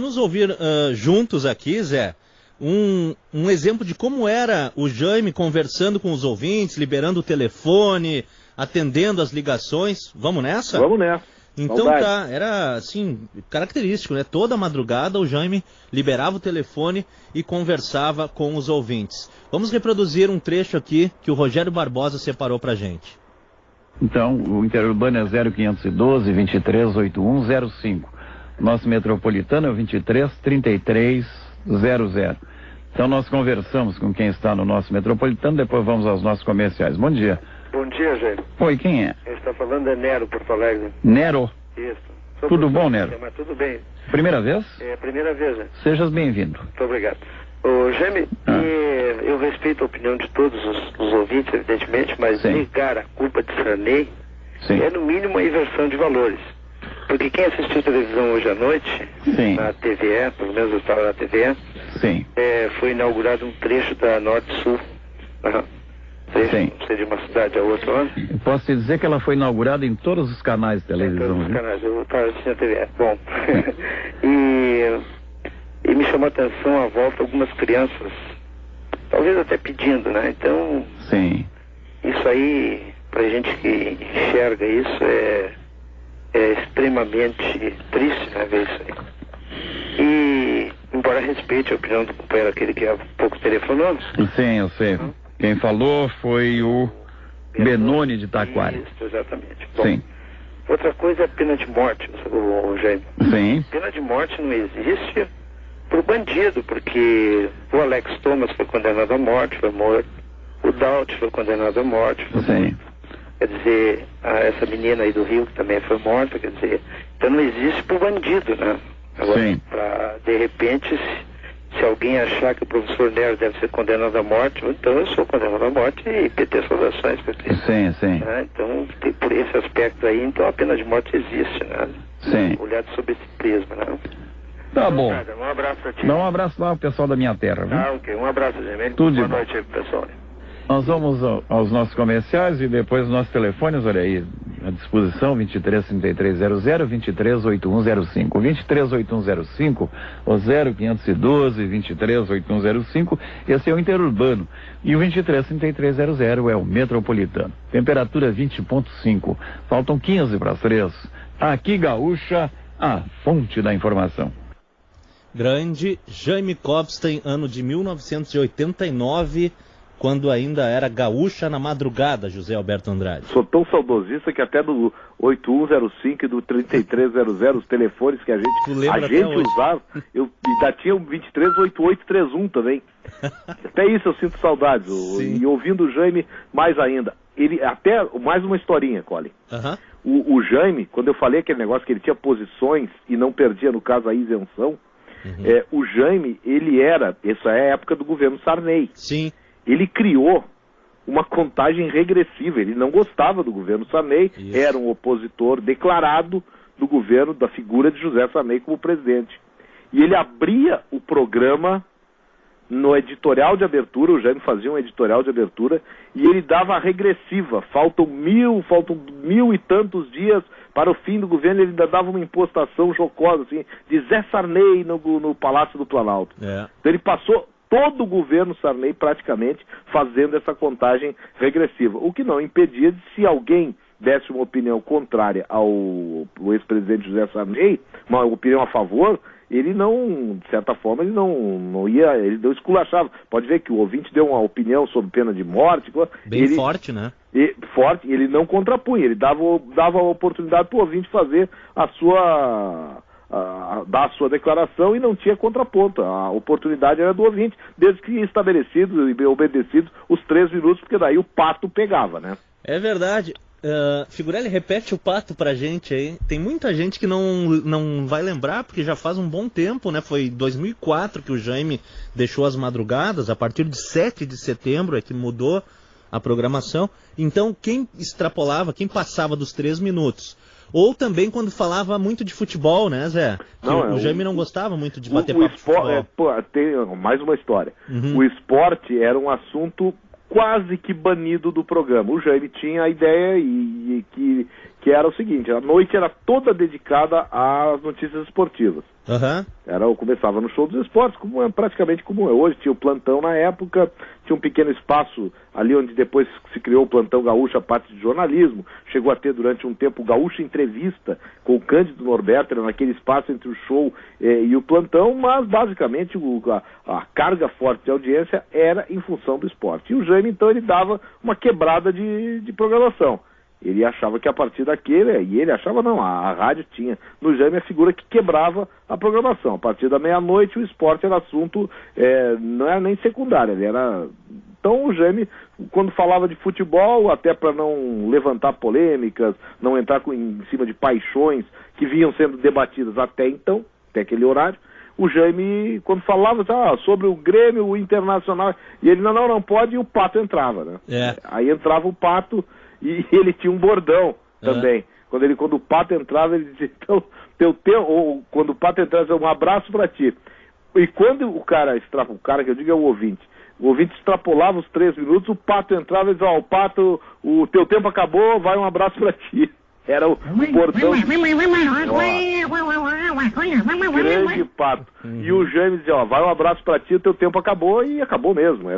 Vamos ouvir juntos aqui, Zé, um exemplo de como era o Jaime conversando com os ouvintes, liberando o telefone, atendendo as ligações. Vamos nessa? Vamos nessa. Então tá, era assim, característico, né? Toda madrugada o Jaime liberava o telefone e conversava com os ouvintes. Vamos reproduzir um trecho aqui que o Rogério Barbosa separou pra gente. Então, o interurbano é 0512 238105. Nosso metropolitano é o 233300. Então nós conversamos com quem está no nosso metropolitano, depois vamos aos nossos comerciais. Bom dia. Bom dia, gente. Oi, quem é? Quem está falando é Nero, Porto Alegre. Nero? Isso. Tudo bom, Nero? Mas tudo bem. Primeira vez? É a primeira vez, né? Sejas bem-vindo. Muito obrigado. Ô, Jaime, eu respeito a opinião de todos os ouvintes, evidentemente, mas negar a culpa de Sarney é, no mínimo, uma inversão de valores. Porque quem assistiu televisão hoje à noite, na TVE, pelo menos eu estava na TVE, foi inaugurado um trecho da Norte-Sul. Não sei de uma cidade a outra lá. Eu posso te dizer que ela foi inaugurada em todos os canais de televisão. Em todos os canais, eu estava assistindo a TVE. Bom, e me chamou a atenção a volta algumas crianças, talvez até pedindo, né? Então, isso aí, pra gente que enxerga isso, é extremamente triste, né, ver isso aí. E, embora respeite a opinião do companheiro, aquele que há pouco telefonou. Sim, eu sei. Quem falou foi o Benoni de Taquari. Isso, exatamente. Bom, outra coisa é a pena de morte, o Jaime. Pena de morte não existe pro bandido, porque o Alex Thomas foi condenado à morte, foi morto. O Daut foi condenado à morte, foi morto. Quer dizer, essa menina aí do Rio que também foi morta, quer dizer, então não existe pro bandido, né? Agora, de repente, se alguém achar que o professor Nero deve ser condenado à morte, então eu sou condenado à morte e PT saudações, PT. Então, por esse aspecto aí, então a pena de morte existe, né? Olhado sob esse prisma, né? Tá bom. Um abraço pra ti. Dá um abraço lá ao pessoal da minha terra, viu? Ok. Um abraço, gente. Tudo Boa de bom. noite aí pro pessoal. Nós vamos aos nossos comerciais e depois os nossos telefones, olha aí, à disposição, 233300, 238105, 238105, ou 0512 238105, esse é o interurbano, e o 233300 é o metropolitano. Temperatura 20,5, faltam 15 para as 3. Aqui Gaúcha, a fonte da informação. Grande Jaime Kopstein, ano de 1989, quando ainda era Gaúcha na Madrugada, José Alberto Andrade. Sou tão saudosista que até do 8105 e do 3300, os telefones que a gente usava, eu ainda tinha o 238831 também. Até isso eu sinto saudades. E ouvindo o Jaime, mais ainda. Ele, até mais uma historinha, Colin. O Jaime, quando eu falei aquele negócio que ele tinha posições e não perdia, no caso, a isenção, o Jaime, ele era, essa é a época do governo Sarney. Ele criou uma contagem regressiva, ele não gostava do governo Sarney, era um opositor declarado do governo, da figura de José Sarney como presidente. E ele abria o programa no editorial de abertura, o Jaime fazia um editorial de abertura, e ele dava a regressiva, faltam mil e tantos dias para o fim do governo, ele ainda dava uma impostação jocosa, assim, de Zé Sarney no Palácio do Planalto. Então ele passou todo o governo Sarney praticamente fazendo essa contagem regressiva, o que não impedia de, se alguém desse uma opinião contrária ao ex-presidente José Sarney, uma opinião a favor, ele não, de certa forma, ele não esculachava. Pode ver que o ouvinte deu uma opinião sobre pena de morte. Forte, né? Forte, ele não contrapunha, ele dava a oportunidade para o ouvinte fazer dar a sua declaração e não tinha contraponto. A oportunidade era do ouvinte, desde que estabelecidos e obedecidos os 3 minutos, porque daí o pato pegava, né? É verdade. Figurelli, repete o pato pra gente aí. Tem muita gente que não vai lembrar, porque já faz um bom tempo, né? Foi em 2004 que o Jaime deixou as madrugadas, a partir de 7 de setembro é que mudou a programação. Então quem extrapolava, quem passava dos 3 minutos, ou também quando falava muito de futebol, né, Zé? O Jaime não gostava muito de bater papo de futebol. Tem mais uma história. O esporte era um assunto quase que banido do programa. O Jaime tinha a ideia que que era o seguinte, a noite era toda dedicada às notícias esportivas. Uhum. Começava no Show dos Esportes, praticamente como é hoje, tinha o Plantão na época, tinha um pequeno espaço ali onde depois se criou o Plantão Gaúcho, a parte de jornalismo, chegou a ter durante um tempo o Gaúcho Entrevista com o Cândido Norberto, era naquele espaço entre o show e o plantão, mas basicamente a carga forte de audiência era em função do esporte. E o Jaime, então, ele dava uma quebrada de programação. Ele achava que a partir daquele, e ele achava não, a rádio tinha no Jaime a figura que quebrava a programação. A partir da meia-noite o esporte era assunto, não era nem secundário, ele era... Então o Jaime, quando falava de futebol, até para não levantar polêmicas, não entrar em cima de paixões que vinham sendo debatidas até então, até aquele horário, o Jaime, quando falava sobre o Grêmio, o Internacional, e ele não pode, e o Pato entrava, né? Aí entrava o Pato... E ele tinha um bordão também. Quando o Pato entrava, ele dizia, então, ou quando o Pato entrava, um abraço pra ti. E quando o cara que eu digo é o ouvinte extrapolava os 3 minutos, o Pato entrava e dizia, o Pato, o teu tempo acabou, vai um abraço pra ti. Era o bordão. Grande Pato. E o Jaime dizia, vai um abraço pra ti, o teu tempo acabou, e acabou mesmo.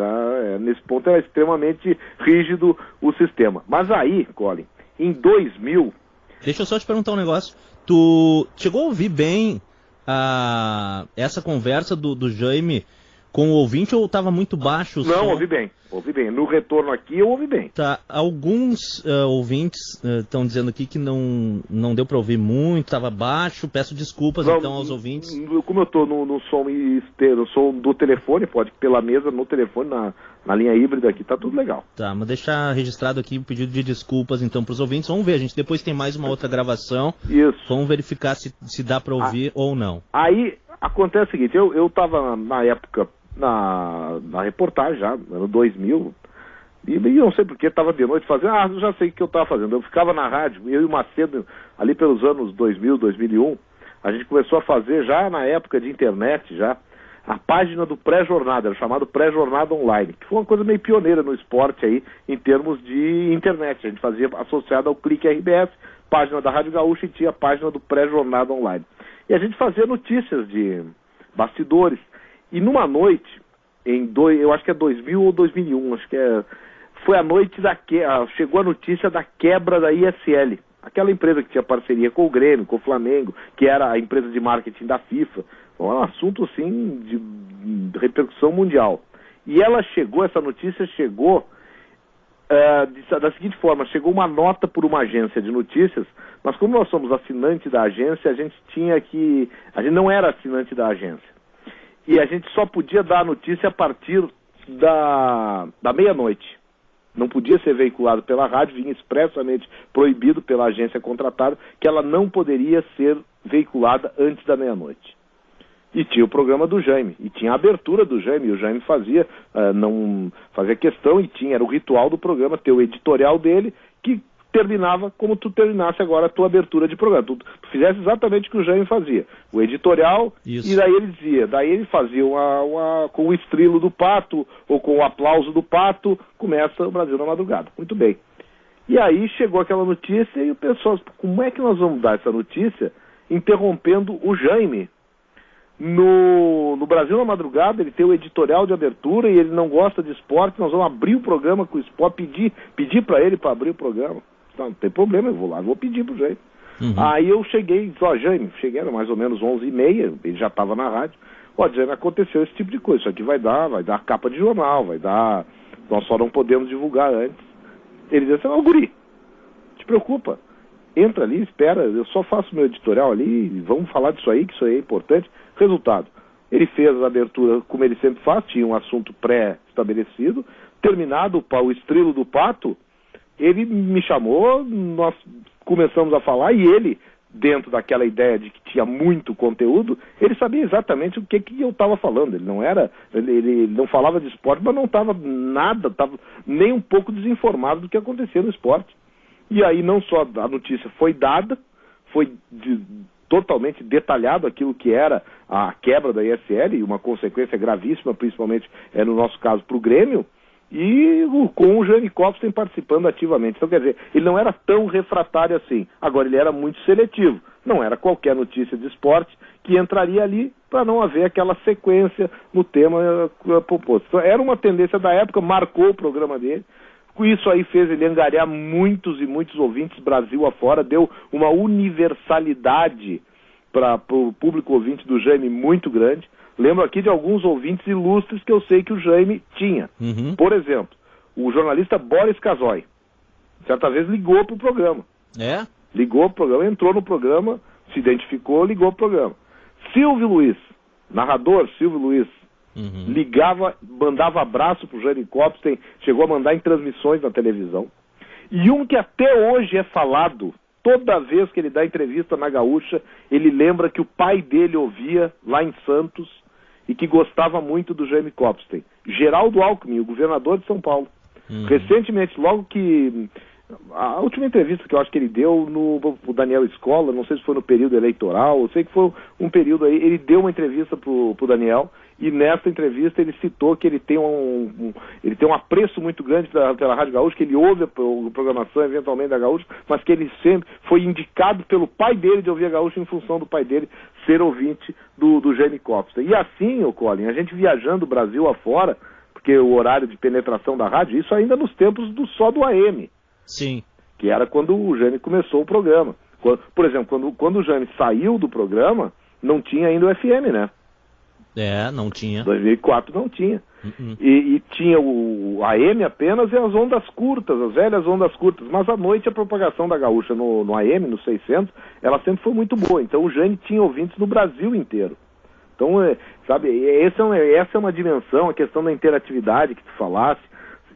Nesse ponto era extremamente rígido o sistema. Mas aí, Colin, em 2000... Deixa eu só te perguntar um negócio. Tu chegou a ouvir bem essa conversa do Jaime com o ouvinte, ou estava muito baixo o som? Não, ouvi bem. No retorno aqui eu ouvi bem. Tá, alguns ouvintes estão dizendo aqui que não deu para ouvir muito, estava baixo, peço desculpas então aos ouvintes. Como eu estou no som esteiro, som do telefone, pode pela mesa, no telefone, na linha híbrida aqui, tá tudo legal. Tá, mas deixar registrado aqui o pedido de desculpas então para os ouvintes. Vamos ver, a gente depois tem mais uma outra gravação. Isso. Vamos verificar se dá para ouvir ou não. Aí acontece o seguinte, eu estava na época na reportagem já, no 2000, e não sei porque estava de noite fazendo, já sei o que eu estava fazendo. Eu ficava na rádio, eu e o Macedo, ali pelos anos 2000, 2001, a gente começou a fazer já na época de internet, já, a página do pré-jornada, era chamado pré-jornada online, que foi uma coisa meio pioneira no esporte aí, em termos de internet. A gente fazia associado ao Clique RBS, página da Rádio Gaúcha, e tinha a página do pré-jornada online. E a gente fazia notícias de bastidores. E numa noite, eu acho que é 2000 ou 2001, foi a noite chegou a notícia da quebra da ISL, aquela empresa que tinha parceria com o Grêmio, com o Flamengo, que era a empresa de marketing da FIFA, um assunto assim de repercussão mundial. E essa notícia chegou da seguinte forma, chegou uma nota por uma agência de notícias, mas como nós somos assinante da agência, a gente não era assinante da agência. E a gente só podia dar a notícia a partir da meia-noite. Não podia ser veiculado pela rádio, vinha expressamente proibido pela agência contratada, que ela não poderia ser veiculada antes da meia-noite. E tinha o programa do Jaime, e tinha a abertura do Jaime, e o Jaime fazia questão, era o ritual do programa, ter o editorial dele, que terminava como tu terminasse agora a tua abertura de programa. Tu fizesse exatamente o que o Jaime fazia. O editorial, isso. E daí ele fazia com o estrilo do Pato, ou com o aplauso do Pato, começa o Brasil na madrugada. Muito bem. E aí chegou aquela notícia e o pessoal, como é que nós vamos dar essa notícia interrompendo o Jaime? No Brasil na madrugada, ele tem o editorial de abertura e ele não gosta de esporte, nós vamos abrir o programa com o esporte, pedir para ele para abrir o programa. Não tem problema, eu vou lá, vou pedir pro Jaime. Uhum. Aí eu cheguei, Jaime, era mais ou menos 11h30, ele já estava na rádio. Jaime, aconteceu esse tipo de coisa, isso aqui vai dar capa de jornal, nós só não podemos divulgar antes. Ele disse assim, guri, te preocupa, entra ali, espera, eu só faço meu editorial ali, vamos falar disso aí, que isso aí é importante. Resultado, ele fez a abertura como ele sempre faz, tinha um assunto pré-estabelecido, terminado o estrilo do Pato, ele me chamou, nós começamos a falar, e ele, dentro daquela ideia de que tinha muito conteúdo, ele sabia exatamente o que eu estava falando. Ele não falava de esporte, mas não estava estava nem um pouco desinformado do que acontecia no esporte. E aí não só a notícia foi dada, foi totalmente detalhado aquilo que era a quebra da ISL, e uma consequência gravíssima, principalmente no nosso caso para o Grêmio. e com o Jaime Copstein participando ativamente. Então, quer dizer, ele não era tão refratário assim. Agora, ele era muito seletivo. Não era qualquer notícia de esporte que entraria ali para não haver aquela sequência no tema proposto. Então, era uma tendência da época, marcou o programa dele. Com isso aí fez ele angariar muitos e muitos ouvintes Brasil afora, deu uma universalidade para o público ouvinte do Jaime muito grande. Lembro aqui de alguns ouvintes ilustres que eu sei que o Jaime tinha. Por exemplo, o jornalista Boris Casoy, certa vez ligou para o programa. Ligou para o programa, entrou no programa, se identificou, ligou para o programa. Silvio Luiz, narrador Silvio Luiz, ligava, mandava abraço para o Jaime Copstein, chegou a mandar em transmissões na televisão. E um que até hoje é falado, toda vez que ele dá entrevista na Gaúcha, ele lembra que o pai dele ouvia lá em Santos e que gostava muito do Jaime Copstein. Geraldo Alckmin, o governador de São Paulo. Recentemente, logo que... A última entrevista que eu acho que ele deu pro Daniel Scola, não sei se foi no período eleitoral, eu sei que foi um período aí, ele deu uma entrevista pro Daniel, e nessa entrevista ele citou que ele tem um apreço muito grande pela Rádio Gaúcha, que ele ouve a programação eventualmente da Gaúcha, mas que ele sempre foi indicado pelo pai dele de ouvir a Gaúcha em função do pai dele ser ouvinte do Jaime Copstein. E assim, Colin, a gente viajando o Brasil afora, porque o horário de penetração da rádio, isso ainda nos tempos só do AM. Sim. Que era quando o Jaime começou o programa. Por exemplo, quando o Jaime saiu do programa, não tinha ainda o FM, né? Não tinha. 2004 não tinha. E tinha o AM apenas e as ondas curtas, as velhas ondas curtas. Mas à noite a propagação da Gaúcha no AM, no 600, ela sempre foi muito boa. Então o Jaime tinha ouvintes no Brasil inteiro. Então, sabe, essa é uma dimensão, a questão da interatividade que tu falasse.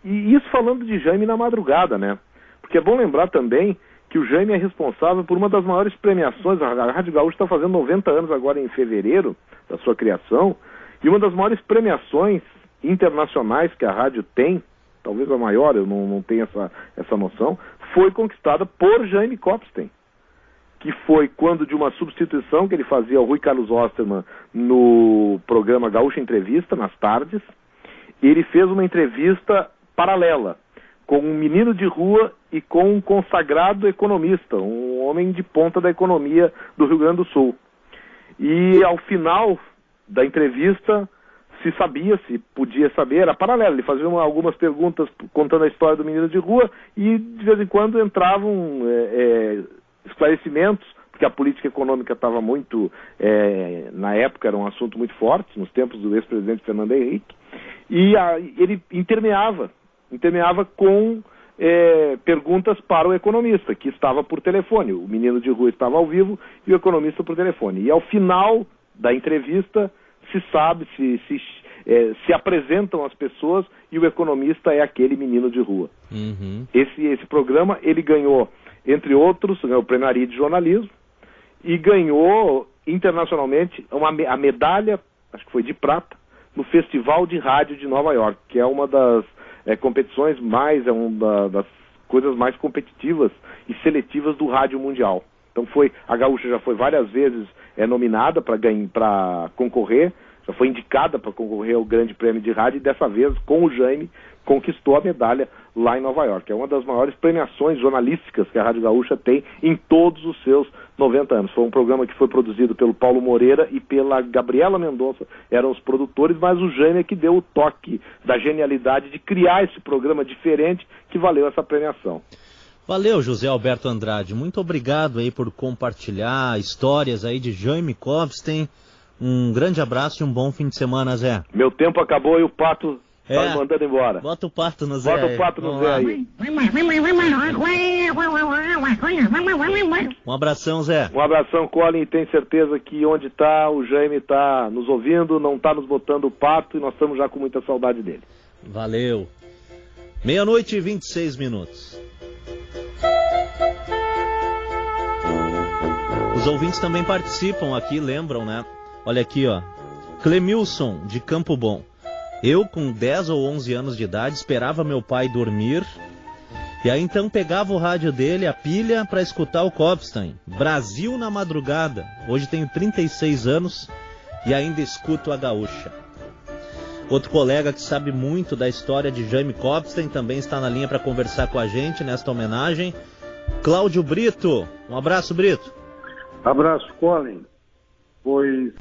E isso falando de Jaime na madrugada, né? Porque é bom lembrar também que o Jaime é responsável por uma das maiores premiações. A Rádio Gaúcha está fazendo 90 anos agora em fevereiro da sua criação, e uma das maiores premiações internacionais que a rádio tem, talvez a maior, eu não tenho essa noção, foi conquistada por Jaime Copstein, que foi quando de uma substituição que ele fazia ao Rui Carlos Osterman no programa Gaúcha Entrevista, nas tardes, ele fez uma entrevista paralela com um menino de rua e com um consagrado economista, um homem de ponta da economia do Rio Grande do Sul. E ao final da entrevista se podia saber, era paralelo, ele fazia algumas perguntas contando a história do menino de rua e de vez em quando entravam esclarecimentos, porque a política econômica estava muito, na época era um assunto muito forte, nos tempos do ex-presidente Fernando Henrique, e ele intermeava com perguntas para o economista, que estava por telefone. O menino de rua estava ao vivo e o economista por telefone. E ao final da entrevista se sabe, se apresentam as pessoas e o economista é aquele menino de rua. Esse programa, ele ganhou, entre outros, ganhou o Prêmio Ari de Jornalismo e ganhou internacionalmente a medalha, acho que foi de prata, no Festival de Rádio de Nova York, que é uma das competições das coisas mais competitivas e seletivas do rádio mundial. Então a Gaúcha já foi várias vezes nominada para concorrer, já foi indicada para concorrer ao Grande Prêmio de Rádio e dessa vez, com o Jaime, conquistou a medalha lá em Nova York. É uma das maiores premiações jornalísticas que a Rádio Gaúcha tem em todos os seus 90 anos. Foi um programa que foi produzido pelo Paulo Moreira e pela Gabriela Mendonça, eram os produtores, mas o Jaime é que deu o toque da genialidade de criar esse programa diferente que valeu essa premiação. Valeu, José Alberto Andrade. Muito obrigado aí por compartilhar histórias aí de Jaime Copstein. Um grande abraço e um bom fim de semana, Zé. Meu tempo acabou e o Pato tá me mandando embora. Bota o Pato no Zé. Bota o Pato no Zé aí. Um abração, Zé. Um abração, Colin. E tem certeza que onde tá, o Jaime tá nos ouvindo, não tá nos botando o Pato e nós estamos já com muita saudade dele. Valeu. 00:26. Os ouvintes também participam aqui, lembram, né? Olha aqui, ó. Clemilson, de Campo Bom. Eu, com 10 ou 11 anos de idade, esperava meu pai dormir e aí então pegava o rádio dele, a pilha, para escutar o Copstein. Brasil na madrugada. Hoje tenho 36 anos e ainda escuto a Gaúcha. Outro colega que sabe muito da história de Jaime Kopstein também está na linha para conversar com a gente nesta homenagem. Cláudio Brito. Um abraço, Brito. Abraço, Colin. Pois